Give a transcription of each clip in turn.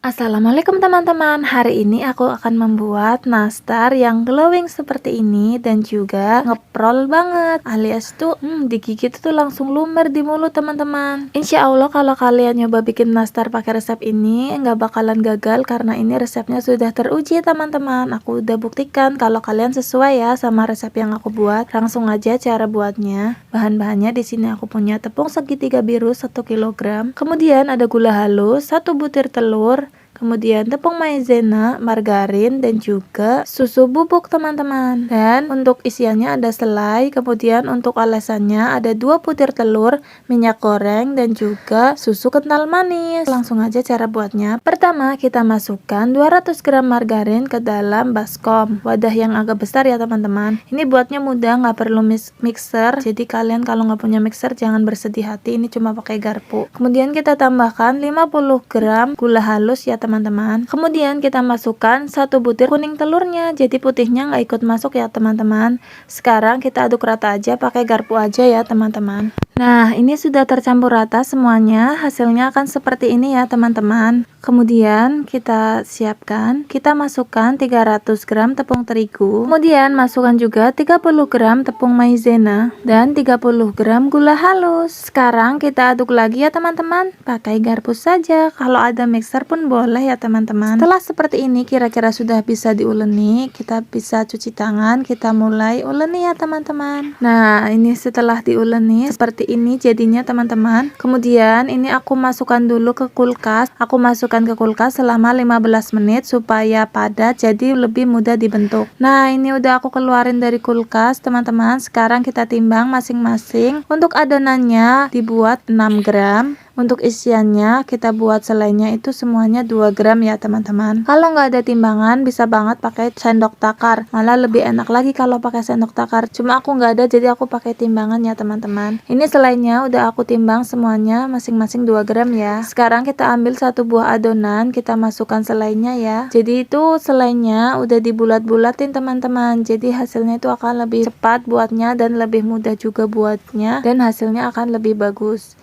Assalamualaikum teman-teman. Hari ini aku akan membuat nastar yang glowing seperti ini dan juga ngeprol banget, alias tuh digigit tuh langsung lumer di mulut teman-teman. Insya Allah kalau kalian nyoba bikin nastar pakai resep ini nggak bakalan gagal karena ini resepnya sudah teruji teman-teman. Aku udah buktikan kalau kalian sesuai ya sama resep yang aku buat. Langsung aja cara buatnya. Bahan-bahannya di sini aku punya tepung segitiga biru 1 kg, kemudian ada gula halus 1 butir telur, kemudian tepung maizena, margarin, dan juga susu bubuk teman-teman. Dan untuk isiannya ada selai, kemudian untuk olesannya ada 2 butir telur, minyak goreng, dan juga susu kental manis. Langsung aja cara buatnya. Pertama kita masukkan 200 gram margarin ke dalam baskom, wadah yang agak besar ya teman-teman. Ini buatnya mudah, nggak perlu mixer, jadi kalian kalau nggak punya mixer jangan bersedih hati, ini cuma pakai garpu. Kemudian kita tambahkan 50 gram gula halus ya teman-teman. Kemudian kita masukkan 1 butir kuning telurnya, jadi putihnya nggak ikut masuk ya teman-teman. Sekarang kita aduk rata aja pakai garpu aja ya teman-teman. Nah, ini sudah tercampur rata semuanya, hasilnya akan seperti ini ya teman-teman. Kemudian kita siapkan, kita masukkan 300 gram tepung terigu, kemudian masukkan juga 30 gram tepung maizena dan 30 gram gula halus. Sekarang kita aduk lagi ya teman-teman, pakai garpu saja, kalau ada mixer pun boleh ya teman-teman. Setelah seperti ini kira-kira sudah bisa diuleni, kita bisa cuci tangan, kita mulai uleni ya teman-teman. Nah, ini setelah diuleni seperti ini jadinya teman-teman. Kemudian ini aku masukkan dulu ke kulkas, selama 15 menit supaya padat, jadi lebih mudah dibentuk. Nah, ini udah aku keluarin dari kulkas teman-teman. Sekarang kita timbang masing-masing. Untuk adonannya dibuat 6 gram. Untuk isiannya kita buat selainya itu semuanya 2 gram ya teman-teman. Kalau nggak ada timbangan bisa banget pakai sendok takar, malah lebih enak lagi kalau pakai sendok takar. Cuma aku nggak ada jadi aku pakai timbangan ya teman-teman. Ini selainya udah aku timbang semuanya masing-masing 2 gram ya. Sekarang kita ambil 1 buah adonan, kita masukkan selainya ya. Jadi itu selainya udah dibulat-bulatin teman-teman, jadi hasilnya itu akan lebih cepat buatnya dan lebih mudah juga buatnya, dan hasilnya akan lebih bagus.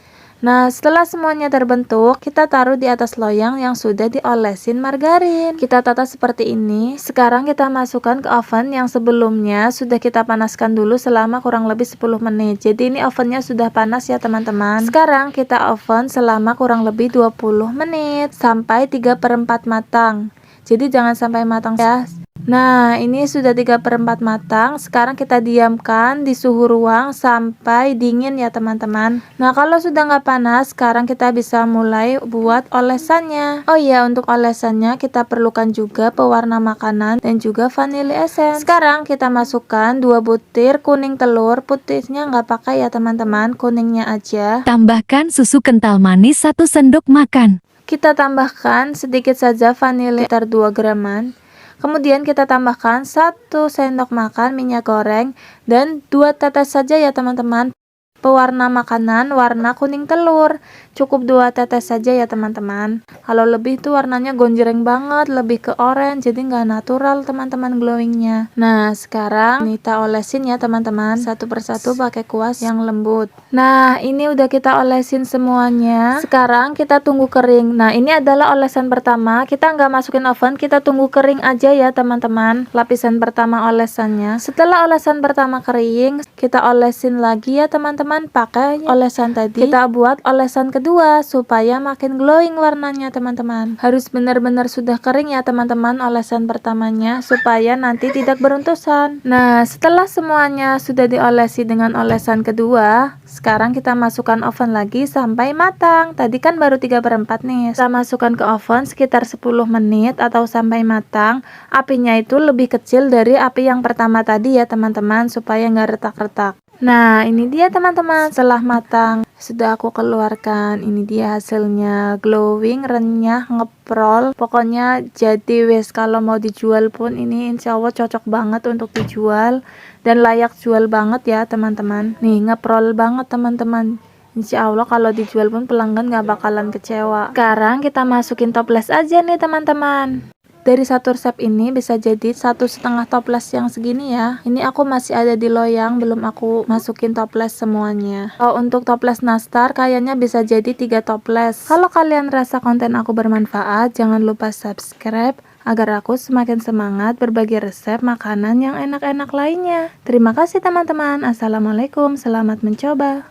Nah, setelah semuanya terbentuk, kita taruh di atas loyang yang sudah diolesin margarin. Kita tata seperti ini. Sekarang kita masukkan ke oven yang sebelumnya sudah kita panaskan dulu selama kurang lebih 10 menit. Jadi ini ovennya sudah panas ya teman-teman. Sekarang kita oven selama kurang lebih 20 menit sampai 3/4 matang. Jadi jangan sampai matang ya. Nah, ini sudah 3/4 matang. Sekarang kita diamkan di suhu ruang sampai dingin ya teman-teman. Nah, kalau sudah nggak panas, sekarang kita bisa mulai buat olesannya. Oh iya, untuk olesannya kita perlukan juga pewarna makanan dan juga vanilla essence. Sekarang kita masukkan 2 butir kuning telur. Putihnya nggak pakai ya teman-teman, kuningnya aja. Tambahkan susu kental manis 1 sendok makan. Kita tambahkan sedikit saja vanila sekitar 2 graman. Kemudian kita tambahkan 1 sendok makan minyak goreng dan 2 tetes saja ya teman-teman. Pewarna makanan warna kuning telur, cukup 2 tetes saja ya teman-teman. Kalau lebih tuh warnanya gonjreng banget, lebih ke orange, jadi nggak natural teman-teman glowingnya. Nah, sekarang kita olesin ya teman-teman, satu persatu pakai kuas yang lembut. Nah, ini udah kita olesin semuanya. Sekarang kita tunggu kering. Nah, ini adalah olesan pertama, kita nggak masukin oven, kita tunggu kering aja ya teman-teman. Lapisan pertama olesannya. Setelah olesan pertama kering, kita olesin lagi ya teman-teman, pakai olesan tadi. Kita buat olesan kedua supaya makin glowing warnanya teman-teman. Harus benar-benar sudah kering ya teman-teman olesan pertamanya supaya nanti tidak beruntusan. Nah, setelah semuanya sudah diolesi dengan olesan kedua, sekarang kita masukkan oven lagi sampai matang. Tadi kan baru 3/4 nih. Kita masukkan ke oven sekitar 10 menit atau sampai matang. Apinya itu lebih kecil dari api yang pertama tadi ya teman-teman, supaya nggak retak-retak. Nah, ini dia teman-teman, setelah matang sudah aku keluarkan. Ini dia hasilnya, glowing, renyah, ngeprol. Pokoknya jadi wes, kalau mau dijual pun ini insya Allah cocok banget untuk dijual dan layak jual banget ya teman-teman. Nih, ngeprol banget teman-teman. Insya Allah kalau dijual pun pelanggan gak bakalan kecewa. Sekarang kita masukin toples aja nih teman-teman. Dari satu resep ini bisa jadi 1,5 toples yang segini ya. Ini aku masih ada di loyang, belum aku masukin toples semuanya. Kalau untuk toples nastar kayaknya bisa jadi 3 toples. Kalau kalian rasa konten aku bermanfaat, jangan lupa subscribe agar aku semakin semangat berbagi resep makanan yang enak-enak lainnya. Terima kasih teman-teman. Assalamualaikum, selamat mencoba.